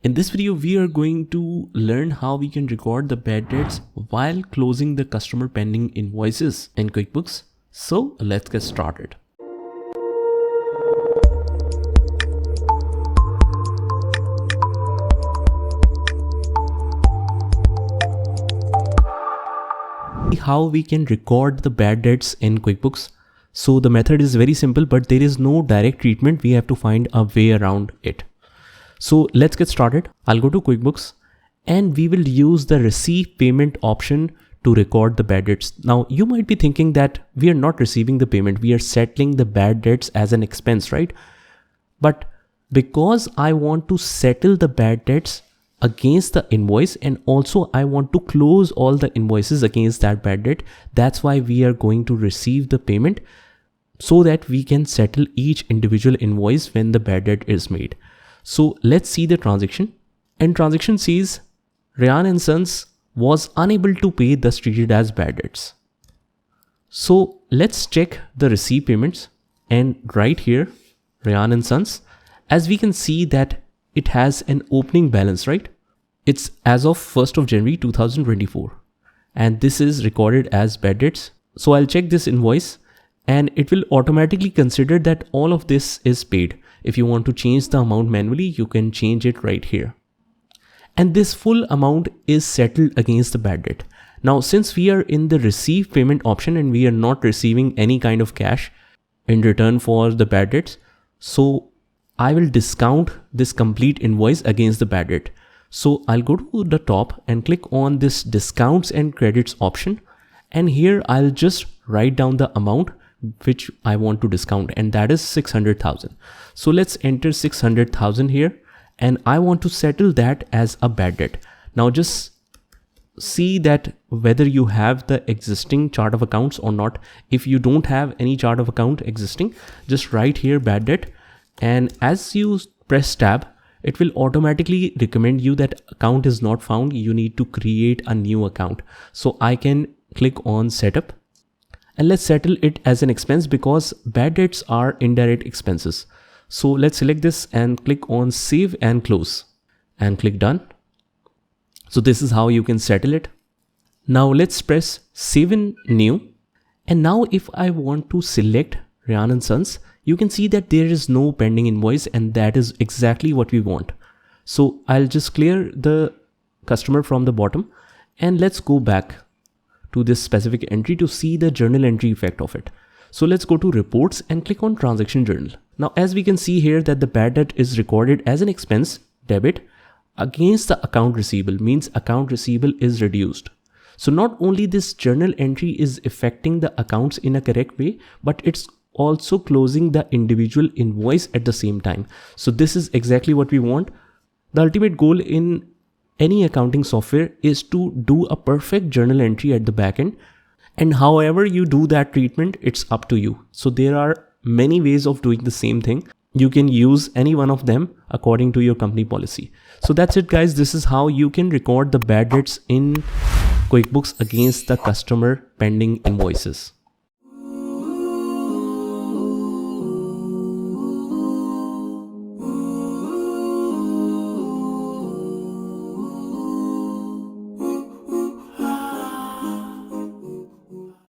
In this video, we are going to learn how we can record the bad debts while closing the customer pending invoices in QuickBooks. So let's get started. How we can record the bad debts in QuickBooks. So the method is very simple, but there is no direct treatment. We have to find a way around it. So let's get started. I'll go to QuickBooks and we will use the receive payment option to record the bad debts. Now you might be thinking that we are not receiving the payment. We are settling the bad debts as an expense, right? But because I want to settle the bad debts against the invoice and also I want to close all the invoices against that bad debt, that's why we are going to receive the payment so that we can settle each individual invoice when the bad debt is made. So let's see the transaction. And transaction says Ryan & Sons was unable to pay, thus treated as bad debts. So let's check the receive payments, and right here Ryan & Sons, as we can see that it has an opening balance, right? It's as of 1st of January 2024 and this is recorded as bad debts. So I'll check this invoice and it will automatically consider that all of this is paid. If you want to change the amount manually, you can change it right here. And this full amount is settled against the bad debt. Now, since we are in the receive payment option and we are not receiving any kind of cash in return for the bad debts, so I will discount this complete invoice against the bad debt. So I'll go to the top and click on this discounts and credits option. And here I'll just write down the amount which I want to discount, and that is 600,000. So let's enter 600,000 here and I want to settle that as a bad debt. Now just see that whether you have the existing chart of accounts or not. If you don't have any chart of account existing, just write here bad debt, and as you press tab, it will automatically recommend you that account is not found. You need to create a new account. So I can click on setup and let's settle it as an expense because bad debts are indirect expenses. So let's select this and click on save and close and click done. So this is how you can settle it. Now let's press save in new. And now if I want to select Ryan & Sons, you can see that there is no pending invoice, and that is exactly what we want. So I'll just clear the customer from the bottom and let's go back to this specific entry to see the journal entry effect of it. So let's go to reports and click on transaction journal. Now, as we can see here that the bad debt is recorded as an expense debit against the account receivable, means account receivable is reduced. So not only this journal entry is affecting the accounts in a correct way, but it's also closing the individual invoice at the same time. So this is exactly what we want. The ultimate goal in any accounting software is to do a perfect journal entry at the back end, and however you do that treatment, it's up to you. So there are many ways of doing the same thing. You can use any one of them according to your company policy. So that's it, guys. This is how you can record the bad debts in QuickBooks against the customer pending invoices.